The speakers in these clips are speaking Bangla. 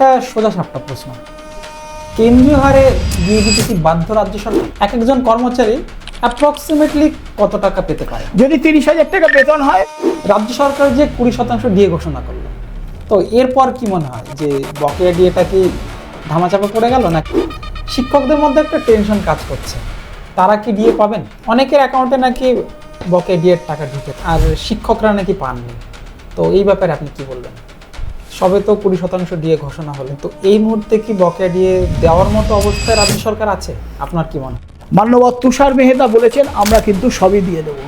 একটা সোজা সাপটা প্রশ্ন, কেন্দ্রীয় হারে দিয়ে দিতে কি বাধ্য রাজ্য সরকার? এক একজন কর্মচারী অ্যাপ্রক্সিমেটলি কত টাকা পেতে পারে? যদি 30,000 টাকা বেতন হয়, রাজ্য সরকার যে 20% ডিএ ঘোষণা করলো, তো এরপর কি মনে হয় যে বকেয়া ডিএটা কি ধামাচাপা পড়ে গেল নাকি? শিক্ষকদের মধ্যে একটা টেনশন কাজ করছে, তারা কি ডিএ পাবেন? অনেকের অ্যাকাউন্টে নাকি বকেয়া ডিএর টাকা ঢুকে, আর শিক্ষকরা নাকি পাননি। তো এই ব্যাপারে আপনি কি বলবেন? সবে তো 20% ডিএ ঘোষণা হলো, তো এই মুহূর্তে কি বকেয়া ডিএ দেওয়ার মতো অবস্থায় রাজ্য সরকার আছে? আপনার কি মনে হয়? মান্যবর তুষার মেহতা বলেছেন আমরা কিন্তু সবই দিয়ে দেবো।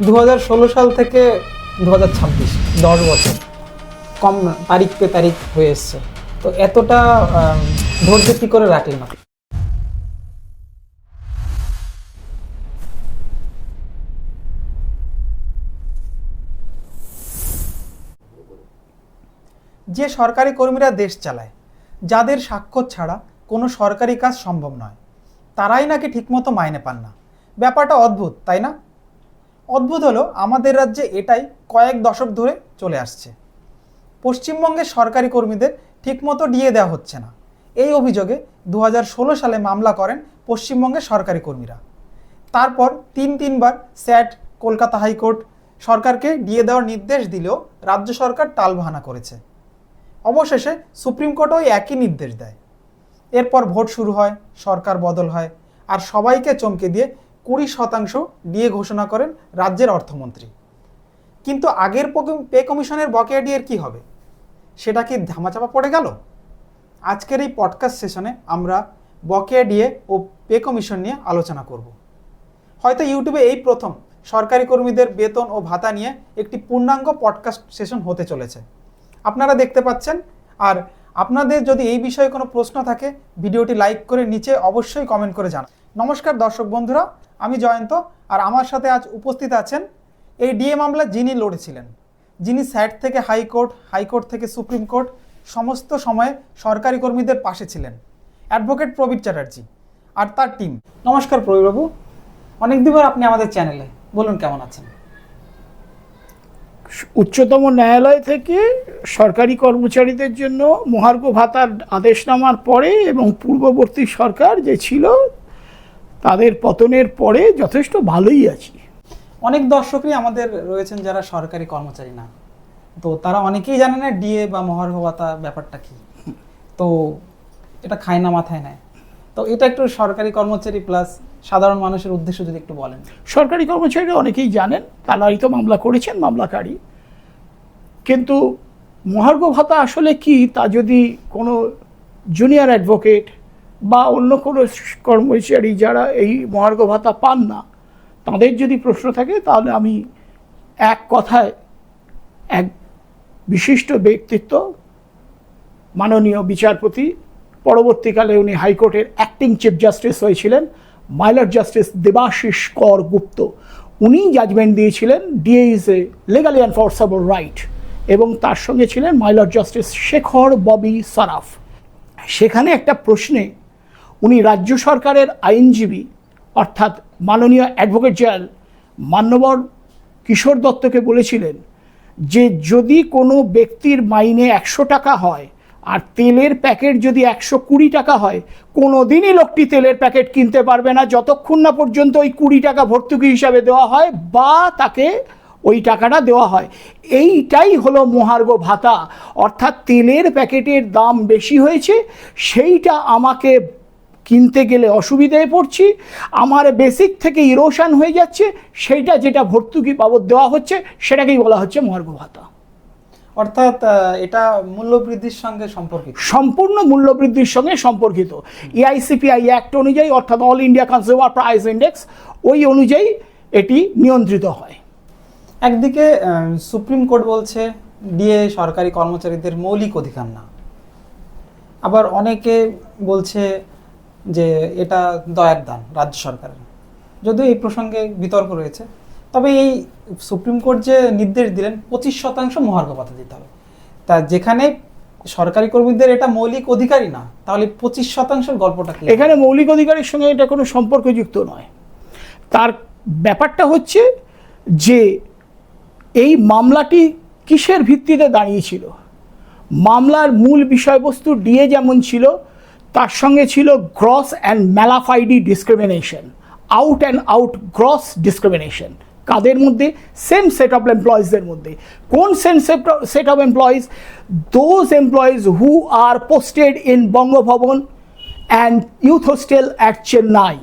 2016 সাল থেকে 2026, 10 বছর কম তারিখ পে তারিখ হয়ে এসছে, তো এতটা ধৈর্য কি করে রাখলেন আপনি? যে সরকারি কর্মীরা দেশ চালায়, যাদের স্বাক্ষর ছাড়া কোনো সরকারি কাজ সম্ভব নয়, তারাই নাকি ঠিকমতো মাইনে পান না। ব্যাপারটা অদ্ভুত, তাই না? অদ্ভুত হলো আমাদের রাজ্যে এটাই কয়েক দশক ধরে চলে আসছে। পশ্চিমবঙ্গের সরকারি কর্মীদের ঠিকমতো ডিএ দেওয়া হচ্ছে না, এই অভিযোগে 2016 সালে মামলা করেন পশ্চিমবঙ্গের সরকারি কর্মীরা। তারপর তিনবার স্যাট, কলকাতা হাইকোর্ট সরকারকে ডিএ দেওয়ার নির্দেশ দিলেও রাজ্য সরকার টালবাহানা করেছে। অবশেষে সুপ্রিম কোর্টও একই নির্দেশ দেয়। এরপর ভোট শুরু হয়, সরকার বদল হয়, আর সবাইকে চমকে দিয়ে 20% ডিএ ঘোষণা করেন রাজ্যের অর্থমন্ত্রী। কিন্তু আগের পে কমিশনের বকেয়া ডিএর কি হবে? সেটা কি ধামাচাপা পড়ে গেল? আজকের এই পডকাস্ট সেশনে আমরা বকেয়া ডিএ ও পে কমিশন নিয়ে আলোচনা করব। হয়তো ইউটিউবে এই প্রথম সরকারি কর্মীদের বেতন ও ভাতা নিয়ে একটি পূর্ণাঙ্গ পডকাস্ট সেশন হতে চলেছে। আপনারা দেখতে পাচ্ছেন, আর আপনাদের যদি এই বিষয়ে কোনো প্রশ্ন থাকে ভিডিওটি লাইক করে নিচে অবশ্যই কমেন্ট করে জানান। নমস্কার দর্শক বন্ধুরা, আমি জয়ন্ত, আর আমার সাথে আজ উপস্থিত আছেন এই ডিএ মামলা যিনি লড়েছিলেন, যিনি স্যাট থেকে হাইকোর্ট, হাইকোর্ট থেকে সুপ্রিম কোর্ট সমস্ত সময়ে সরকারি কর্মীদের পাশে ছিলেন, অ্যাডভোকেট প্রবীর চ্যাটার্জি আর তার টিম। নমস্কার প্রবীরবাবু, অনেকদিন পর আপনি আমাদের চ্যানেলে, বলুন কেমন আছেন? উচ্চতম ন্যায়ালয় থেকে সরকারি কর্মচারীদের জন্য মহার্ঘ ভাতার আদেশনামার পরে এবং পূর্ববর্তী সরকার যে ছিল তাদের পতনের পরে যথেষ্ট ভালোই আছি। অনেক দর্শকই আমাদের রয়েছেন যারা সরকারি কর্মচারী না, তো তারা অনেকেই জানে না ডিএ বা মহার্ঘ ভাতা ব্যাপারটা কি, তো এটা খায় না মাথায় নেয়। তো এটা একটু সরকারি কর্মচারী প্লাস সাধারণ মানুষের উদ্দেশ্য যদি একটু বলেন। সরকারি কর্মচারীরা অনেকেই জানেন, তারাই তো মামলা করেছেন, মামলাকারী। কিন্তু মহার্ঘ ভাতা আসলে কি তা যদি কোনো জুনিয়র অ্যাডভোকেট বা অন্য কোনো কর্মচারী যারা এই মহার্ঘ ভাতা পান না তাদের যদি প্রশ্ন থাকে, তাহলে আমি এক কথায় এক বিশিষ্ট ব্যক্তিত্ব, মাননীয় বিচারপতি, পরবর্তীকালে উনি হাইকোর্টের অ্যাক্টিং চিফ জাস্টিস হয়েছিলেন, মাইলর জাস্টিস দেবাশিস কর গুপ্ত, উনি জাজমেন্ট দিয়েছিলেন DA is a legally enforceable right, এবং তার সঙ্গে ছিলেন মাইলর জাস্টিস শেখর ববি সারাফ। সেখানে একটা প্রশ্নে উনি রাজ্য সরকারের আইনজীবী অর্থাৎ মাননীয় অ্যাডভোকেট জেনারেল মান্যবর কিশোর দত্তকে বলেছিলেন যে যদি কোনো ব্যক্তির মাইনে 100 টাকা হয় আর তেলের প্যাকেট যদি 120 টাকা হয়, কোনো দিনই লোকটি তেলের প্যাকেট কিনতে পারবে না যতক্ষণ না পর্যন্ত ওই 20 টাকা ভর্তুকি হিসাবে দেওয়া হয় বা তাকে ওই টাকাটা দেওয়া হয়। এইটাই হলো মহার্ঘ ভাতা, অর্থাৎ তেলের প্যাকেটের দাম বেশি হয়েছে, সেইটা আমাকে কিনতে গেলে অসুবিধায় পড়ছি, আমার বেসিক থেকে ইরোশন হয়ে যাচ্ছে, সেইটা যেটা ভর্তুকি বাবদ দেওয়া হচ্ছে সেটাকেই বলা হচ্ছে মহার্ঘ ভাতা। অর্থাৎ এটা মূল্যবৃদ্ধির সঙ্গে সম্পর্কিত, সম্পূর্ণ মূল্যবৃদ্ধির সঙ্গে সম্পর্কিত। এআইসিপিআই অ্যাক্ট অনুযায়ী অর্থাৎ all India consumer price index, ওই অনুযায়ী এটি নিয়ন্ত্রিত হয়। একদিকে সুপ্রিম কোর্ট বলছে ডিএ সরকারি কর্মচারীদের মৌলিক অধিকার না, আবার অনেকে বলছে যে এটা দয়ার দান রাজ্য সরকারের। যদিও এই প্রসঙ্গে বিতর্ক রয়েছে, তবে এই সুপ্রিম কোর্ট যে নির্দেশ দিলেন 25% মহার্ঘ ভাতা দিতে হবে, তা যেখানে সরকারি কর্মীদের এটা মৌলিক অধিকারই না, তাহলে 25% গল্পটা কি? এখানে মৌলিক অধিকারের সঙ্গে এটা কোনো সম্পর্কযুক্ত নয়। তার ব্যাপারটা হচ্ছে যে এই মামলাটি কিসের ভিত্তিতে দাঁড়িয়েছিল? মামলার মূল বিষয়বস্তু ডিএ যেমন ছিল, তার সঙ্গে ছিল gross and mala fide discrimination, out and out gross discrimination. কাদের মধ্যে? সেম সেট অফ এমপ্লয়িজদের মধ্যে। কোন same set of employees? Those employees who are posted in Bangabhavan and youth hostel at Chennai.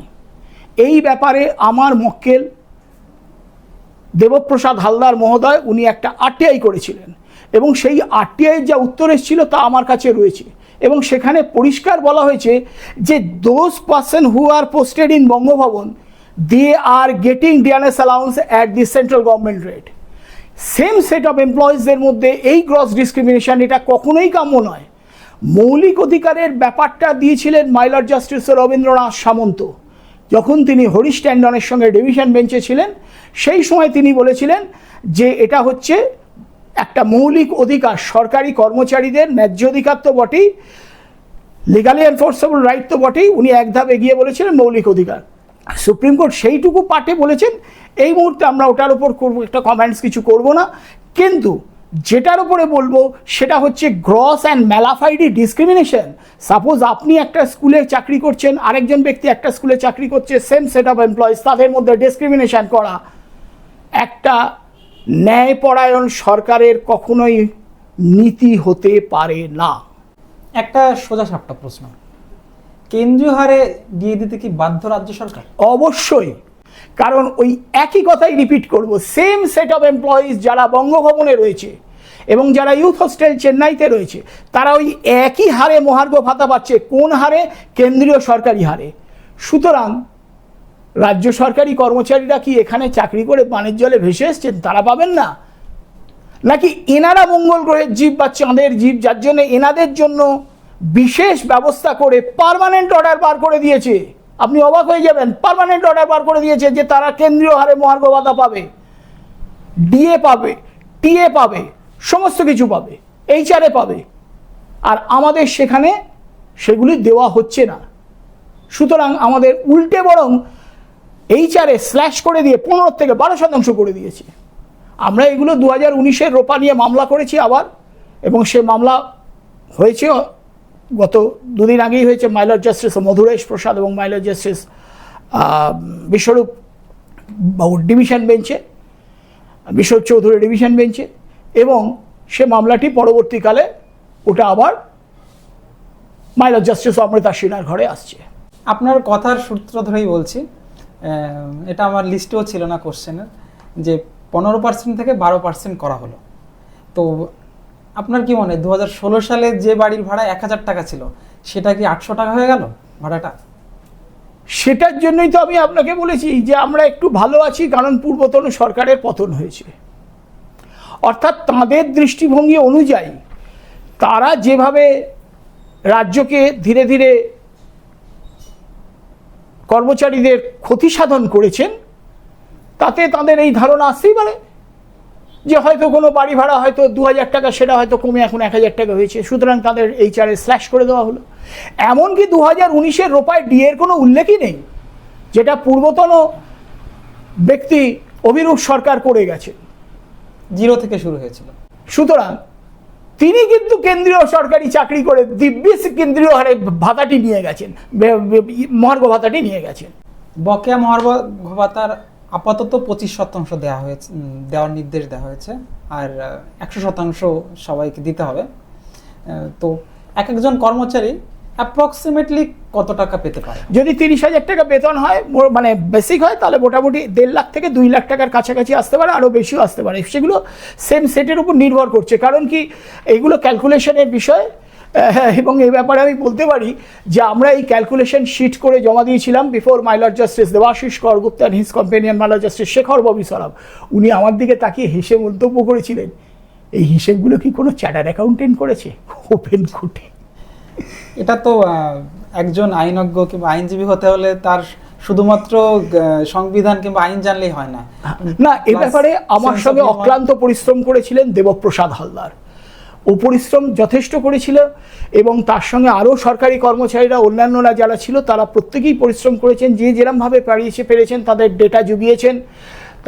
এই ব্যাপারে আমার মক্কেল দেবপ্রসাদ হালদার মহোদয় উনি একটা আরটিআই করেছিলেন, এবং সেই আরটিআইয়ের যা উত্তর এসেছিল তা আমার কাছে রয়েছে, এবং সেখানে পরিষ্কার বলা হয়েছে যে those person who are posted in Bangabhavan they are getting DNS allowance at the central government rate. Same set of এমপ্লয়িজদের মধ্যে এই গ্রস ডিসক্রিমিনেশন এটা কখনোই কাম্য নয়। মৌলিক অধিকারের ব্যাপারটা দিয়েছিলেন মাইলর জাস্টিস রবীন্দ্রনাথ সামন্ত যখন তিনি হরিশ ট্যান্ডনের সঙ্গে ডিভিশন বেঞ্চে ছিলেন। সেই সময় তিনি বলেছিলেন যে এটা হচ্ছে একটা মৌলিক অধিকার, সরকারি কর্মচারীদের ন্যায্য অধিকার তো বটেই, লিগালি এনফোর্সেবল রাইট তো বটেই, উনি এক ধাপ এগিয়ে বলেছিলেন মৌলিক অধিকার। সুপ্রিম কোর্ট সেইটুকু পাঠে বলেছেন। এই মুহূর্তে আমরা ওটার উপর একটা কমেন্টস কিছু করব না, কিন্তু যেটার উপরে বলবো সেটা হচ্ছে gross and mala fide discrimination. Suppose আপনি একটা স্কুলে চাকরি করছেন, আরেকজন ব্যক্তি একটা স্কুলে চাকরি করছে, সেম সেট অফ এমপ্লয়িজ, তাদের মধ্যে ডিসক্রিমিনেশন করা একটা ন্যায়পরায়ণ সরকারের কখনোই নীতি হতে পারে না। একটা সোজা সাপটা প্রশ্ন, কেন্দ্রীয় হারে দিয়ে দিতে কি বাধ্য রাজ্য সরকার? অবশ্যই, কারণ ওই একই কথাই রিপিট করব, সেম সেট অফ এমপ্লয়িজ যারা বঙ্গভবনে রয়েছে এবং যারা ইউথ হোস্টেল চেন্নাইতে রয়েছে তারা ওই একই হারে মহার্ঘ ভাতা পাচ্ছে। কোন হারে? কেন্দ্রীয় সরকারি হারে। সুতরাং রাজ্য সরকারি কর্মচারীরা কি এখানে চাকরি করে পানির জলে ভেসে এসছেন? তারা পাবেন না? নাকি এনারা মঙ্গল গ্রহের জীব বা চাঁদের জীব, যার জন্য এনাদের জন্য বিশেষ ব্যবস্থা করে পার্মানেন্ট অর্ডার বার করে দিয়েছে? আপনি অবাক হয়ে যাবেন, পার্মানেন্ট অর্ডার বার করে দিয়েছে যে তারা কেন্দ্রীয় হারে মহার্ঘ ভাতা পাবে, ডিএ পাবে, টিএ পাবে, সমস্ত কিছু পাবে, এইচআরএ পাবে, আর আমাদের সেখানে সেগুলি দেওয়া হচ্ছে না। সুতরাং আমাদের উল্টে বরং এইচআরএ স্ল্যাশ করে দিয়ে 15 থেকে 12% করে দিয়েছে। আমরা এগুলো 2019-এর রোপা নিয়ে মামলা করেছি আবার, এবং সে মামলা হয়েছে গত দুদিন আগেই হয়েছে মাইলর জাস্টিস মধুরেশ প্রসাদ এবং মাইলর জাস্টিস বিশ্বরূপ বাবুর ডিভিশন বেঞ্চে, বিশ্বরূপ চৌধুরী ডিভিশন বেঞ্চে, এবং সে মামলাটি পরবর্তীকালে ওটা আবার মাইলর জাস্টিস অমৃতা সিনহার ঘরে আসছে। আপনার কথার সূত্র ধরেই বলছি, এটা আমার লিস্টেও ছিল না কোশ্চেনের, যে 15% থেকে 12% করা হলো। তো আপনার কি মনে হয় 2016 সালে যে বাড়ির ভাড়া 1000 টাকা ছিল সেটা কি 800 টাকা হয়ে গেল ভাড়াটা? সেটার জন্যই তো আমি আপনাকে বলেছি যে আমরা একটু ভালো আছি, কারণ পূর্বতন সরকারের পতন হয়েছে। অর্থাৎ তাদের দৃষ্টিভঙ্গি অনুযায়ী তারা যেভাবে রাজ্যকে ধীরে ধীরে কর্মচারীদের ক্ষতি সাধন করেছেন, তাতে তাদের এই ধারণা আসতেই পারে যে হয়তো কোনো বাড়ি ভাড়া হয়তো 2000 টাকা, সেটা হয়তো কমে এখন 1000 টাকা হয়েছে, সুতরাং তাদের এইচআরএ স্ল্যাশ করে দেওয়া হলো। এমনকি 2019-এর রোপায় ডিএর কোনো উল্লেখই নেই, যেটা পূর্বতন ব্যক্তি অভিরূপ সরকার করে গেছে, 0 থেকে শুরু হয়েছিল। সুতরাং তিনি কিন্তু কেন্দ্রীয় সরকারি চাকরি করে দিব্যি কেন্দ্রীয় হারে ভাতাটি নিয়ে গেছেন, মহার্ঘ ভাতাটি নিয়ে গেছেন। বকেয়া মহার্ঘ ভাতার আপাতত 25% দেওয়ার নির্দেশ দেওয়া হয়েছে, আর 100% সবাইকে দিতে হবে। তো একজন কর্মচারী অ্যাপ্রক্সিমেটলি কত টাকা পেতে পারে? যদি 30,000 টাকা বেতন হয়, মানে বেসিক হয়, তাহলে মোটামুটি 1.5 লাখ থেকে 2 লাখ টাকার কাছাকাছি আসতে পারে, আরও বেশিও আসতে পারে। সেগুলো সেম সেটের উপর নির্ভর করছে, কারণ কি এইগুলো ক্যালকুলেশনের বিষয়। এবং এই ব্যাপারে আমি বলতে পারি যে আমরা এই ক্যালকুলেশন শিট করে জমা দিয়েছিলাম before milord justice Debashis Kargupta and his companion milord justice Shekhar Bobby Saraf. উনি আমার দিকে তাকিয়ে হেসে মন্তব্য করেছিলেন, এই হিসেবগুলো কি কোনো চ্যাটার্ড অ্যাকাউন্টেন্ট করেছে ওপেন কোর্টে? এটা তো একজন আইনজ্ঞ কিংবা আইনজীবী হতে হলে তার শুধুমাত্র সংবিধান কিংবা আইন জানলেই হয় না। না, এই ব্যাপারে আমার সঙ্গে অক্লান্ত পরিশ্রম করেছিলেন দেবপ্রসাদ হালদার। ও পরিশ্রম যথেষ্ট করেছিল, এবং তার সঙ্গে আরও সরকারি কর্মচারীরা অন্যান্যরা যারা ছিল তারা প্রত্যেকেই পরিশ্রম করেছেন, যে যেরমভাবে পেরেছেন তাদের ডেটা জুগিয়েছেন।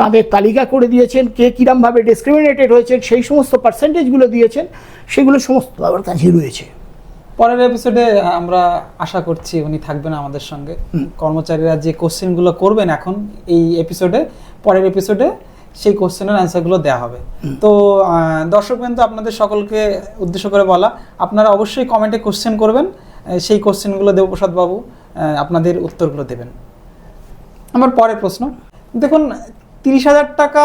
তাদের তালিকা করে দিয়েছেন, কে কীরমভাবে ডিসক্রিমিনেটেড হয়েছেন, সেই সমস্ত পার্সেন্টেজগুলো দিয়েছেন, সেগুলো সমস্ত আমার কাছে রয়েছে। পরের এপিসোডে আমরা আশা করছি উনি থাকবেন আমাদের সঙ্গে। কর্মচারীরা যে কোশ্চেনগুলো করবেন এখন এই এপিসোডে, পরের এপিসোডে সেই কোশ্চেনের অ্যান্সারগুলো দেওয়া হবে। তো দর্শকবৃন্দ, আপনাদের সকলকে উদ্দেশ্য করে বলা, আপনারা অবশ্যই কমেন্টে কোশ্চেন করবেন, সেই কোশ্চেনগুলো দেবপ্রসাদ বাবু আপনাদের উত্তরগুলো দেবেন। আমার পরের প্রশ্ন, দেখুন 30,000 টাকা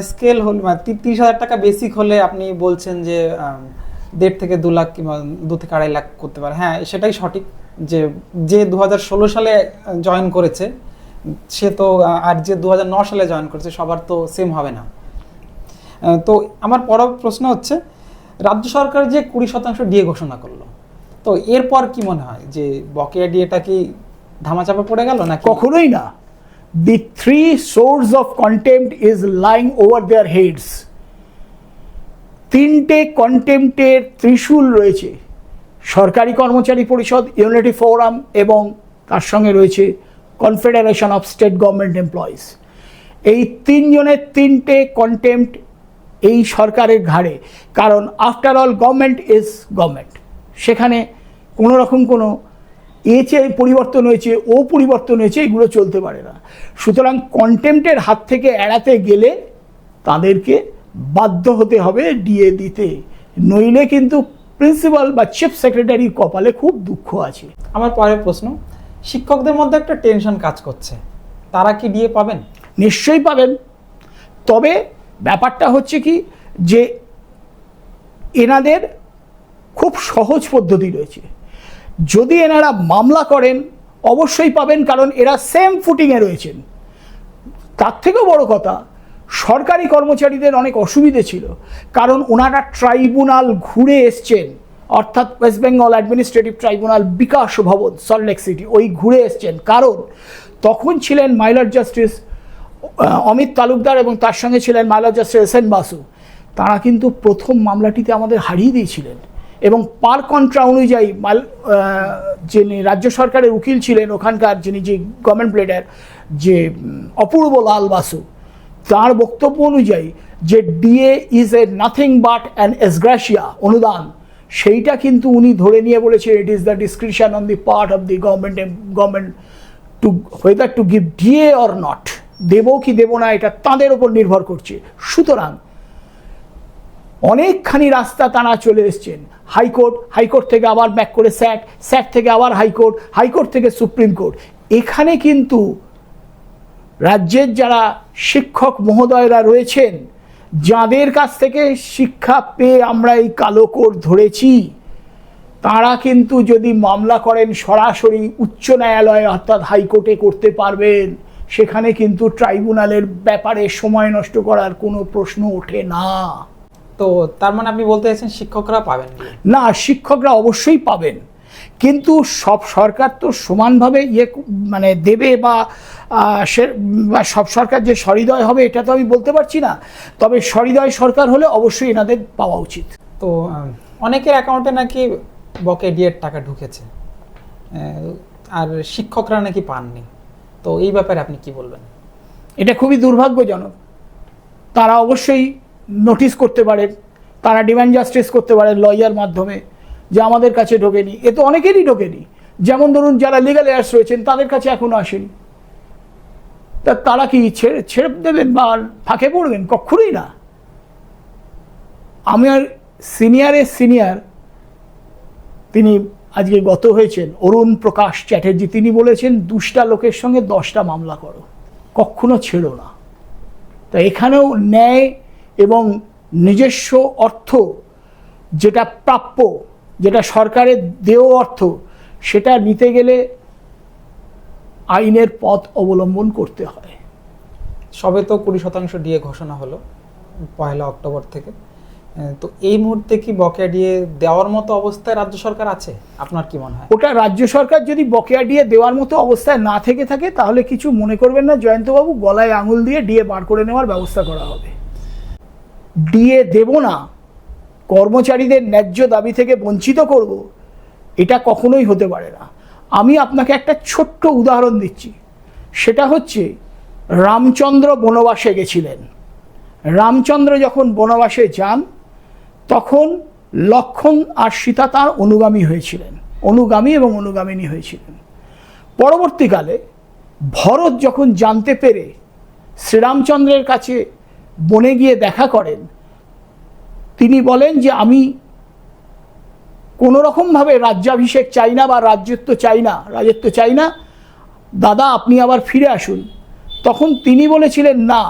স্কেল হলে, 30,000 টাকা বেসিক হলে আপনি বলছেন যে 1.5 থেকে 2 লাখ কিংবা 2 থেকে 2.5 লাখ করতে পারে। হ্যাঁ, সেটাই সঠিক। যে 2016 সালে জয়েন করেছে সে তো আর যে 2009 সালে জয়েন করেছে সবার তো সেম হবে না। তো আমার পরের প্রশ্ন হচ্ছে, রাজ্য সরকার যে 20% ডিএ ঘোষণা করলো, তো এরপর কি মনে হয় যে বকেয়া ডিএটা কি ধামাচাপা পড়ে গেল না? কখনোই না। The three swords of contempt is lying over their heads. 3টে কন্টেম্পটের ত্রিশূল রয়েছে, সরকারি কর্মচারী পরিষদ, ইউনিটি ফোরাম এবং তার সঙ্গে রয়েছে confederation of state government employees. এই 3 জনের 3টে কন্টেম্পট এই সরকারের ঘাড়ে। কারণ after all government is government, সেখানে কোনো রকম কোনো পরিবর্তন হয়েছে, ও পরিবর্তন হয়েছে, এগুলো চলতে পারে না। সুতরাং কন্টেম্পটের হাত থেকে এড়াতে গেলে তাদেরকে বাধ্য হতে হবে ডিএ দিতে, নইলে কিন্তু প্রিন্সিপাল বা চিফ সেক্রেটারির কপালে খুব দুঃখ আছে। আমার পরের প্রশ্ন, শিক্ষকদের মধ্যে একটা টেনশন কাজ করছে, তারা কি ডিএ পাবেন? নিশ্চয়ই পাবেন। তবে ব্যাপারটা হচ্ছে কি, যে এনাদের খুব সহজ পদ্ধতি রয়েছে। যদি এনারা মামলা করেন অবশ্যই পাবেন, কারণ এরা সেম ফুটিংয়ে রয়েছেন। তার থেকেও বড় কথা, সরকারি কর্মচারীদের অনেক অসুবিধে ছিল, কারণ ওনারা ট্রাইব্যুনাল ঘুরে এসছেন, অর্থাৎ ওয়েস্ট বেঙ্গল অ্যাডমিনিস্ট্রেটিভ ট্রাইব্যুনাল, বিকাশ ভবন, সল্টলেক সিটি, ওই ঘুরে এসছেন। কারণ তখন ছিলেন মাইলর জাস্টিস অমিত তালুকদার এবং তার সঙ্গে ছিলেন মাইলর জাস্টিস এস এন বাসু। তারা কিন্তু প্রথম মামলাটিতে আমাদের হারিয়ে দিয়েছিলেন, এবং পার কন্ট্রা অনুযায়ী যিনি রাজ্য সরকারের উকিল ছিলেন ওখানকার, যিনি যে গভর্নমেন্ট প্লেডার, যে অপূর্ব লাল বাসু, তার বক্তব্য অনুযায়ী যে DA is a nothing but an ex gratia, অনুদান, সেইটা কিন্তু উনি ধরে নিয়ে বলেছেন it is the description on the part of the government to whether to give DA or not, দেবো কি দেবো না এটা তাদের ওপর নির্ভর করছে। সুতরাং অনেকখানি রাস্তা তারা চলে এসছেন, হাইকোর্ট থেকে আবার ব্যাক করে স্যাট থেকে আবার হাইকোর্ট থেকে সুপ্রিম কোর্ট। এখানে কিন্তু রাজ্যের যারা শিক্ষক মহোদয়রা রয়েছেন, যাদের কাছ থেকে শিক্ষা পেয়ে আমরা এই কালো কোড ধরেছি, তারা কিন্তু যদি মামলা করেন সরাসরি উচ্চ ন্যায়ালয়ে অর্থাৎ হাইকোর্টে করতে পারবেন। সেখানে কিন্তু ট্রাইব্যুনালের ব্যাপারে সময় নষ্ট করার কোনো প্রশ্ন ওঠে না। তো তার মানে আপনি বলতে চাইছেন শিক্ষকরা পাবেন না? শিক্ষকরা অবশ্যই পাবেন, কিন্তু সব সরকার তো সমানভাবে দেবে বা সব সরকার যে সহৃদয় হবে এটা তো আমি বলতে পারছি না। তবে সহৃদয় সরকার হলে অবশ্যই এনাদের পাওয়া উচিত। তো অনেকের অ্যাকাউন্টে নাকি বকেয়া ডিএর টাকা ঢুকেছে, আর শিক্ষকরা নাকি পাননি। তো এই ব্যাপারে আপনি কি বলবেন? এটা খুবই দুর্ভাগ্যজনক। তারা অবশ্যই নোটিশ করতে পারেন, তারা ডিমান্ড জাস্টিস করতে পারেন লয়ার মাধ্যমে, যে আমাদের কাছে ঢোকেনি। এ তো অনেকেরই ঢোকেনি, যেমন ধরুন যারা লিগাল এয়ার্স রয়েছেন তাদের কাছে এখনো আসেনি। তারা কি ছেড়ে দেবেন বা ফাঁকে পড়বেন? কখনোই না। আমার সিনিয়র তিনি আজকে গত হয়েছেন, অরুণ প্রকাশ চ্যাটার্জি, তিনি বলেছেন 2টা লোকের সঙ্গে 10টা মামলা করো, কখনো ছেড়ো না। তা এখানেও ন্যায় এবং নিজস্ব অর্থ যেটা প্রাপ্য, যেটা সরকারের দেয় অর্থ, সেটা নিতে গেলে আইনের পথ অবলম্বন করতে হয়। সবে তো 20% ডিএ ঘোষণা হলো 1 অক্টোবর থেকে। তো এই মুহূর্তে কি বকেয়া ডিএ দেওয়ার মতো অবস্থায় রাজ্য সরকার আছে? আপনার কি মনে হয়? ওটা রাজ্য সরকার যদি বকেয়া ডিএ দেওয়ার মতো অবস্থায় না থেকে থাকে, তাহলে কিছু মনে করবেন না জয়ন্তবাবু, গলায় আঙুল দিয়ে ডিএ বার করে নেওয়ার ব্যবস্থা করা হবে। ডিএ দেব না, কর্মচারীদের ন্যায্য দাবি থেকে বঞ্চিত করব, এটা কখনোই হতে পারে না। আমি আপনাকে একটা ছোট্ট উদাহরণ দিচ্ছি, সেটা হচ্ছে রামচন্দ্র বনবাসে গেছিলেন। রামচন্দ্র যখন বনবাসে যান তখন লক্ষ্মণ আর সীতা তাঁর অনুগামী হয়েছিলেন, অনুগামী এবং অনুগামিনী হয়েছিলেন। পরবর্তীকালে ভরত যখন জানতে পেরে শ্রীরামচন্দ্রের কাছে বনে গিয়ে দেখা করেন, তিনি বলেন যে আমি কোনো রকমভাবে রাজ্যাভিষেক চাই না বা রাজত্ব চাই না, দাদা আপনি আবার ফিরে আসুন। তখন তিনি বলেছিলেন, না,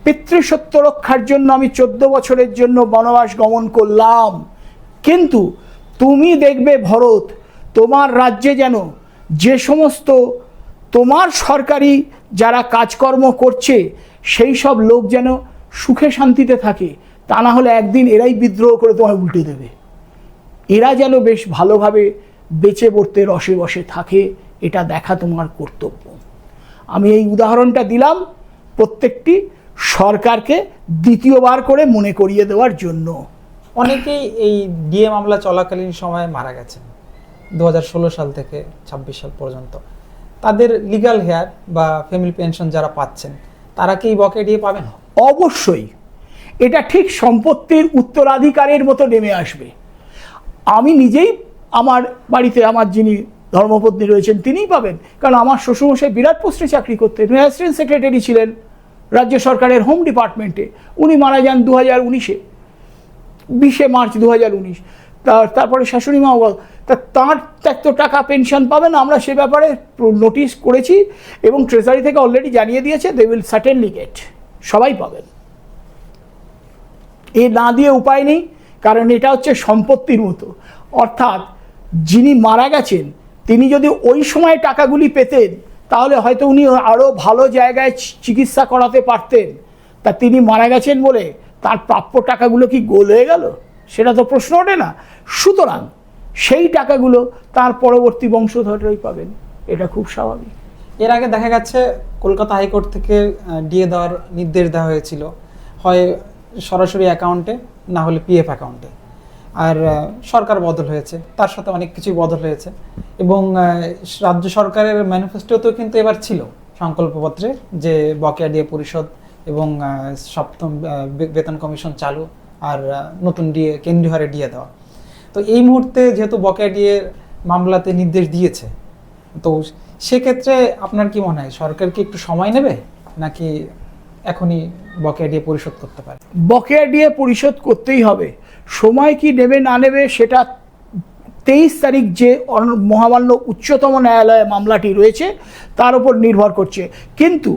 পিতৃসত্য রক্ষার জন্য আমি 14 বছরের জন্য বনবাস গমন করলাম, কিন্তু তুমি দেখবে ভরত, তোমার রাজ্যে যেন যে সমস্ত তোমার সরকারি যারা কাজকর্ম করছে সেই সব লোক যেন সুখে শান্তিতে থাকে, তা না হলে একদিন এরাই বিদ্রোহ করে তোমায় উল্টে দেবে। এরা যেন বেশ ভালোভাবে বেঁচে পড়তে রসে বসে থাকে, এটা দেখা তোমার কর্তব্য। আমি এই উদাহরণটা দিলাম প্রত্যেকটি সরকারকে দ্বিতীয়বার করে মনে করিয়ে দেওয়ার জন্য। অনেকেই এই ডিএ মামলা চলাকালীন সময়ে মারা গেছেন 2016 সাল থেকে 26 সাল পর্যন্ত। তাদের লিগ্যাল হেয়ার বা ফ্যামিলি পেনশন যারা পাচ্ছেন তারা কি বকেয়া ডিএ পাবেন? অবশ্যই এটা ঠিক সম্পত্তির উত্তরাধিকারের মতো নেমে আসবে। আমি নিজেই আমার বাড়িতে আমার যিনি ধর্মপত্নী রয়েছেন তিনিই পাবেন, কারণ আমার শ্বশুরমশাই বিরাট পোস্টে চাকরি করতেন, অ্যাসিস্ট্যান্ট সেক্রেটারি ছিলেন রাজ্য সরকারের হোম ডিপার্টমেন্টে। উনি মারা যান 2019-এ, 20 মার্চ 2019। তারপরে শাশুড়ি মাও বল, তাঁর তো টাকা পেনশন পাবেন, আমরা সে ব্যাপারে নোটিশ করেছি এবং ট্রেজারি থেকে অলরেডি জানিয়ে দিয়েছে, দে উইল সার্টেনলি গেট, সবাই পাবেন। এ না দিয়ে উপায় নেই, কারণ এটা হচ্ছে সম্পত্তির মতো। অর্থাৎ যিনি মারা গেছেন তিনি যদি ওই সময় টাকাগুলি পেতেন তাহলে হয়তো উনি আরও ভালো জায়গায় চিকিৎসা করাতে পারতেন। তা তিনি মারা গেছেন বলে তার প্রাপ্য টাকাগুলো কি গোল হয়ে গেল? সেটা তো প্রশ্ন ওঠে না। সুতরাং সেই টাকাগুলো তার পরবর্তী বংশধররাই পাবেন, এটা খুব স্বাভাবিক। এর আগে দেখা গেছে কলকাতা হাইকোর্ট থেকে ডিএ দেওয়ার নির্দেশ দেওয়া হয়েছিল, হয় সরাসরি অ্যাকাউন্টে না হলে পিএফ অ্যাকাউন্টে। আর সরকার বদল হয়েছে, তার সাথে অনেক কিছুই বদল হয়েছে এবং রাজ্য সরকারের ম্যানিফেস্টোতেও কিন্তু এবার ছিল সংকল্পপত্রে যে বকেয়া ডিএ পরিশোধ এবং সপ্তম বেতন কমিশন চালু আর নতুন ডিএ কেন্দ্রীয় হারে ডিএ দেওয়া। তো এই মুহূর্তে যেহেতু বকেয়া ডিএ মামলাতে নির্দেশ দিয়েছে, তো সেক্ষেত্রে আপনার কি মনে হয় সরকার কি একটু সময় নেবে নাকি এখনই বকেয়া ডিএ পরিশোধ করতে পারে? বকেয়া ডিএ পরিশোধ করতেই হবে। সময় কি নেবে না নেবে সেটা 23 তারিখ যে মহামান্য উচ্চতম ন্যায়ালয়ে মামলাটি রয়েছে তার উপর নির্ভর করছে। কিন্তু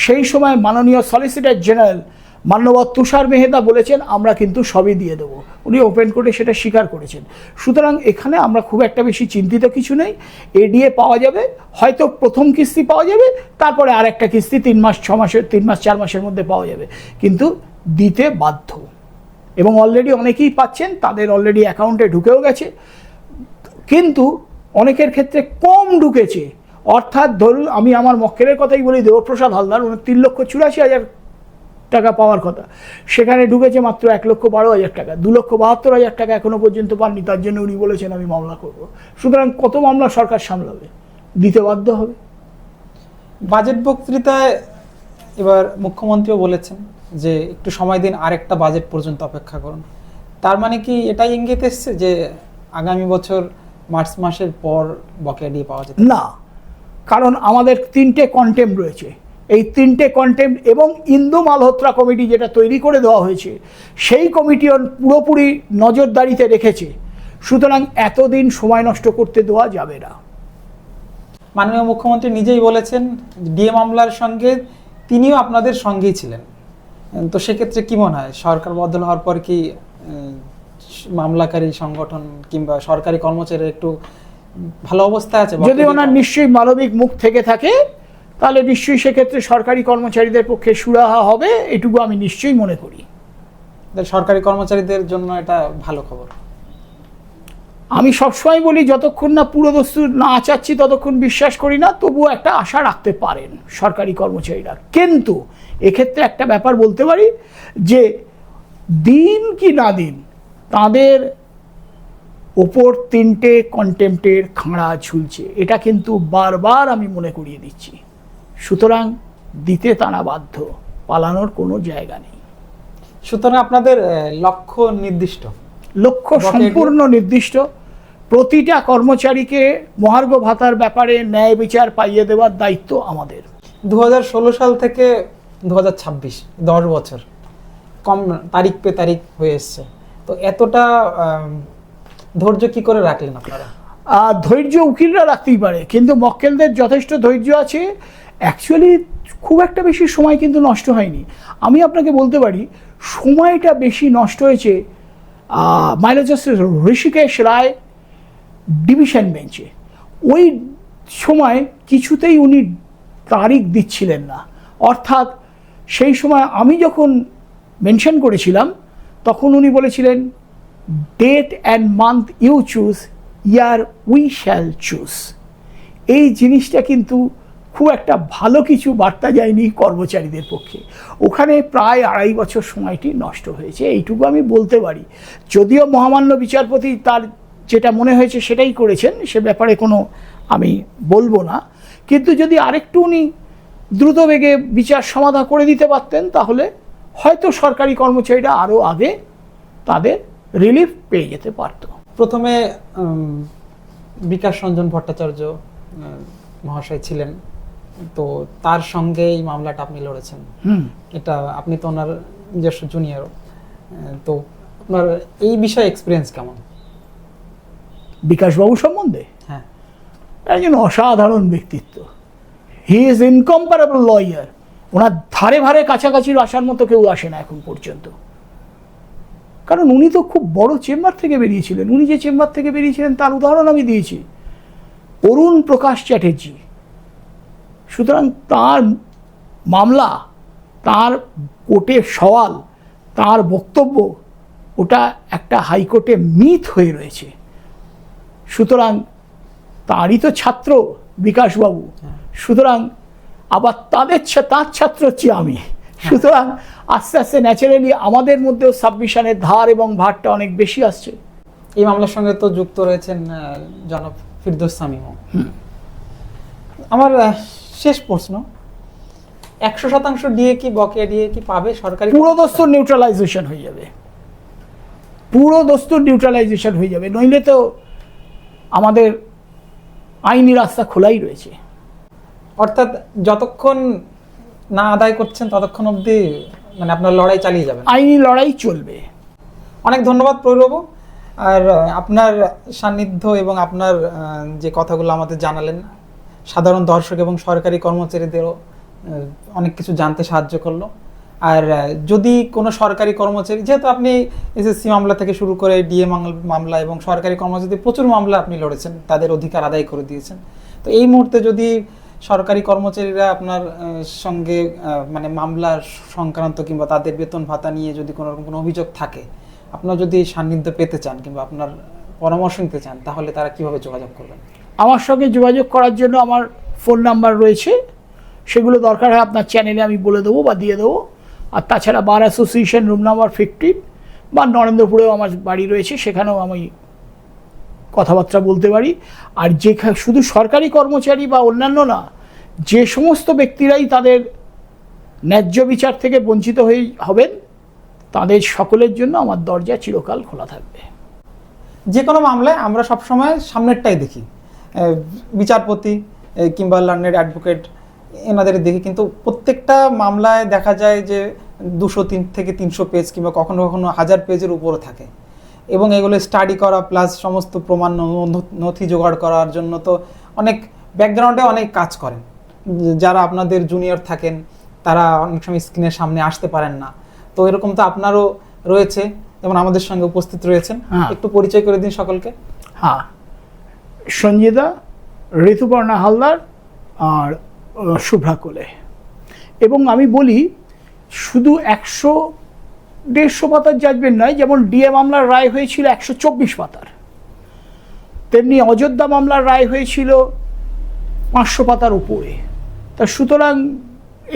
সেই সময় মাননীয় সলিসিটর জেনারেল মান্যবর তুষার মেহতা বলেছেন আমরা কিন্তু সবই দিয়ে দেবো, উনি ওপেন কোর্টে সেটা স্বীকার করেছেন। সুতরাং এখানে আমরা খুব একটা বেশি চিন্তিত কিছু নেই, এডিএ পাওয়া যাবে, হয়তো প্রথম কিস্তি পাওয়া যাবে, তারপরে আর একটা কিস্তি 3 মাস 6 মাসের 3 মাস 4 মাসের মধ্যে পাওয়া যাবে, কিন্তু দিতে বাধ্য। এবং অলরেডি অনেকেই পাচ্ছেন, তাদের অলরেডি অ্যাকাউন্টে ঢুকেও গেছে, কিন্তু অনেকের ক্ষেত্রে কম ঢুকেছে। অর্থাৎ ধরুন আমি আমার মক্কেলের কথাই বলি, দেবপ্রসাদ হালদার, উনি 3,84,000 টাকা পাওয়ার কথা, সেখানে ঢুকেছে মাত্র 1,12,000 টাকা, 2,72,000 টাকা এখনো পর্যন্ত পাননি। তার জন্য উনি বলেছেন আমি মামলা করব। সুতরাং কত মামলা সরকার সামলাবে, দিতে বাধ্য হবে। বাজেট বক্তৃতায় এবার মুখ্যমন্ত্রীও বলেছেন যে একটু সময় দিন, আরেকটা বাজেট পর্যন্ত অপেক্ষা করুন। তার মানে কি এটাই ইঙ্গিত এসছে যে আগামী বছর মার্চ মাসের পর বকেয়া ডিএ পাওয়া যাবে না? কারণ আমাদের 3টে কন্টেম্প রয়েছে, এই 3টে কন্টেম্প এবং ইন্দু মালহোত্রা কমিটি যেটা তৈরি করে দেওয়া হয়েছে সেই কমিটিও পুরোপুরি নজরদারিতে রেখেছে। সুতরাং এতদিন সময় নষ্ট করতে দেওয়া যাবে না। মাননীয় মুখ্যমন্ত্রী নিজেই বলেছেন ডিএ মামলার সঙ্গে তিনিও আপনাদের সঙ্গেই ছিলেন। তো সেক্ষেত্রে কি মনে হয় সরকার বদল হওয়ার পর কি মামলাকারী সংগঠন কিংবা সরকারি কর্মচারী একটু ভালো অবস্থায় আছে? যদি ওনার নিশ্চয়ই মানবিক মুখ থেকে থাকে তাহলে নিশ্চয়ই সেক্ষেত্রে সরকারি কর্মচারীদের পক্ষে সুরাহা হবে, এটুকু আমি নিশ্চয়ই মনে করি। সরকারি কর্মচারীদের জন্য এটা ভালো খবর। আমি সবসময় বলি যতক্ষণ না পুরোদস্তুর না চাচ্ছি ততক্ষণ বিশ্বাস করি না, তবুও একটা আশা রাখতে পারেন সরকারি কর্মচারীরা। কিন্তু এক্ষেত্রে একটা ব্যাপার বলতে পারি যে দিন কি না দিন তাদের ওপর 3টে কন্টেম্পটের খাঁড়া ঝুলছে, এটা কিন্তু বারবার আমি মনে করিয়ে দিচ্ছি। সুতরাং দিতে তারা বাধ্য, পালানোর কোনো জায়গা নেই। সুতরাং আপনাদের লক্ষ্য নির্দিষ্ট, লক্ষ্য বকেয়া সম্পূর্ণ নির্দিষ্ট। প্রতিটা কর্মচারীকে মহার্ঘ ভাতার ব্যাপারে ন্যায় বিচার পাইয়ে দেওয়ার দায়িত্ব আমাদের। 2016 সাল থেকে 2026, 10 বছর কম, তারিখ পে তারিখ হয়ে এসছে। তো এতটা ধৈর্য কি করে রাখলেন আপনারা? ধৈর্য উকিলরা রাখতেই পারে, কিন্তু মক্কেলদের যথেষ্ট ধৈর্য আছে। অ্যাকচুয়ালি খুব একটা বেশি সময় কিন্তু নষ্ট হয়নি। আমি আপনাকে বলতে পারি সময়টা বেশি নষ্ট হয়েছে মাইলর জাস্টিস ঋষিকেশ রায় ডিভিশন বেঞ্চে। ওই সময় কিছুতেই উনি তারিখ দিচ্ছিলেন না। অর্থাৎ সেই সময় আমি যখন মেনশন করেছিলাম তখন উনি বলেছিলেন date and month you choose, year we shall choose. এই জিনিসটা কিন্তু খুব একটা ভালো কিছু বার্তা যায়নি কর্মচারীদের পক্ষে। ওখানে প্রায় 2.5 বছর সময়টি নষ্ট হয়েছে, এইটুকু আমি বলতে পারি। যদিও মহামান্য বিচারপতি তার যেটা মনে হয়েছে সেটাই করেছেন, সে ব্যাপারে কোনো আমি বলবো না, কিন্তু যদি আরেকটু উনি দ্রুত বেগে বিচার সমাধা করে দিতে পারতেন তাহলে হয়তো সরকারি কর্মচারীরা আরও আগে তাদের রিলিফ পেয়ে যেতে পারত। প্রথমে বিকাশ রঞ্জন ভট্টাচার্য মহাশয় ছিলেন, তো তার সঙ্গে এই মামলাটা আপনি লড়েছেন। এটা আপনি তো ওনার নিজস্ব জুনিয়র, তো আপনার এই বিষয়ে এক্সপিরিয়েন্স কেমন? বিকাশবাবু সম্বন্ধে হ্যাঁ, একজন অসাধারণ ব্যক্তিত্ব। He is incomparable lawyer. ওনার ধারে ধারে কাছাকাছি আসার মতো কেউ আসে না এখন পর্যন্ত, কারণ উনি তো খুব বড় চেম্বার থেকে বেরিয়েছিলেন। উনি যে চেম্বার থেকে বেরিয়েছিলেন তার উদাহরণ আমি দিয়েছি, অরুণ প্রকাশ চ্যাটার্জি। সুতরাং তার মামলা, তার কোর্টের সওয়াল, তার বক্তব্য, ওটা একটা হাইকোর্টে মিথ হয়ে রয়েছে। সুতরাং তারই তো ছাত্র বিকাশবাবু, সুতরাং আবার তার ছাত্র হচ্ছি আমি। সুতরাং আস্তে আস্তে ন্যাচারালি আমাদের মধ্যেও সাবমিশনের ধার এবং ভারটা অনেক বেশি আসছে। এই মামলার সঙ্গে তো যুক্ত রয়েছেন জনাব ফিরদৌস সামিমও। আমার শেষ প্রশ্ন, 100% ডিএ কি বকেয়া ডিএ কি পাবে সরকারি? পুরো দস্তুর নিউট্রালাইজেশন হয়ে যাবে, পুরো দস্তুর নিউট্রালাইজেশন হয়ে যাবে, নইলে তো আমাদের আইনি রাস্তা খোলাই রয়েছে। অর্থাৎ যতক্ষণ না আদায় করছেন ততক্ষণ অবধি মানে আপনার লড়াই চালিয়ে যাবেন? আইনি লড়াই চলবে। অনেক ধন্যবাদ প্রৌরব, আর আপনার সান্নিধ্য এবং আপনার যে কথাগুলো আমাদের জানালেন সাধারণ দর্শক এবং সরকারি কর্মচারীদেরও অনেক কিছু জানতে সাহায্য করলো। আর যদি কোনো সরকারি কর্মচারী, যেহেতু আপনি এসএসসি মামলা থেকে শুরু করে ডিএ মামলা এবং সরকারি কর্মচারীদের প্রচুর মামলা আপনি লড়েছেন, তাদের অধিকার আদায় করে দিয়েছেন, তো এই মুহূর্তে যদি সরকারি কর্মচারীরা আপনার সঙ্গে মানে মামলার সংক্রান্ত কিংবা তাদের বেতন ভাতা নিয়ে যদি কোনো রকম কোনো অভিযোগ থাকে, আপনার যদি সান্নিধ্য পেতে চান কিংবা আপনার পরামর্শ নিতে চান, তাহলে তারা কিভাবে যোগাযোগ করবেন? আমার সঙ্গে যোগাযোগ করার জন্য আমার ফোন নাম্বার রয়েছে, সেগুলো দরকার হয় আপনার চ্যানেলে আমি বলে দেবো বা দিয়ে দেবো। আর তাছাড়া বার অ্যাসোসিয়েশন রুম নাম্বার 15 বা নরেন্দ্রপুরেও আমার বাড়ি রয়েছে, সেখানেও আমি কথাবার্তা বলতে পারি। আর শুধু সরকারি কর্মচারী বা অন্যান্য না, যে সমস্ত ব্যক্তিরাই তাদের ন্যায্য বিচার থেকে বঞ্চিত হবেন তাদের সকলের জন্য আমার দরজা চিরকাল খোলা থাকবে। যে কোনো মামলায় আমরা সবসময় সামনেরটাই দেখি, বিচারপতি কিংবা লার্নেড অ্যাডভোকেট এনাদের দেখি, কিন্তু প্রত্যেকটা মামলায় দেখা যায় যে 203 থেকে 300 পেজ কিংবা কখনো কখনো 1000 পেজের উপরে থাকে, এবং এগুলো স্টাডি করা প্লাস সমস্ত প্রমাণ নথি জোগাড় করার জন্য তো অনেক ব্যাকগ্রাউন্ডে অনেক কাজ করেন। যারা আপনাদের জুনিয়র থাকেন তারা অনেক সময় স্ক্রিনের সামনে আসতে পারেন না, তো এরকম তো আপনারও রয়েছে, যেমন আমাদের সঙ্গে উপস্থিত রয়েছেন। একটু পরিচয় করে দিন সকলকে। হ্যাঁ, সঞ্জিদা, ঋতুপর্ণা হালদার আর শুভ্রা কোলে। এবং আমি বলি শুধু 100-150 পাতার জাজমেন্ট নয়, যেমন ডিএ মামলার রায় হয়েছিল 124 পাতার, তেমনি অযোধ্যা মামলার রায় হয়েছিল 500 পাতার উপরে। তা সুতরাং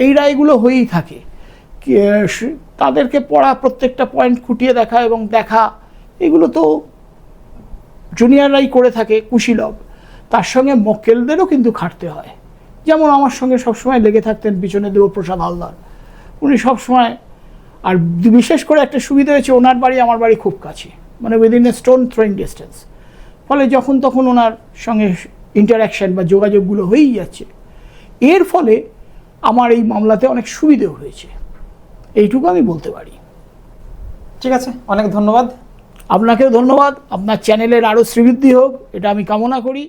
এই রায়গুলো হয়েই থাকে, তাদেরকে পড়া, প্রত্যেকটা পয়েন্ট খুঁটিয়ে দেখা এবং দেখা, এগুলো তো জুনিয়ররাই করে থাকে কুশীলব। তার সঙ্গে মক্কেলদেরও কিন্তু খাটতে হয়, যেমন আমার সঙ্গে সবসময় লেগে থাকতেন পিছনে দেবপ্রসাদ হালদার, উনি সবসময়, আর বিশেষ করে একটা সুবিধা হয়েছে, ওনার বাড়ি আমার বাড়ি খুব কাছে, মানে within a stone throwing distance. ফলে যখন তখন ওনার সঙ্গে ইন্টারাকশন বা যোগাযোগগুলো হয়েই যাচ্ছে। এর ফলে আমার এই মামলাতে অনেক সুবিধেও হয়েছে, এইটুকু আমি বলতে পারি। ঠিক আছে, অনেক ধন্যবাদ। আপনাকেও ধন্যবাদ। আপনার চ্যানেলের আরও শ্রীবৃদ্ধি হোক, এটা আমি কামনা করি।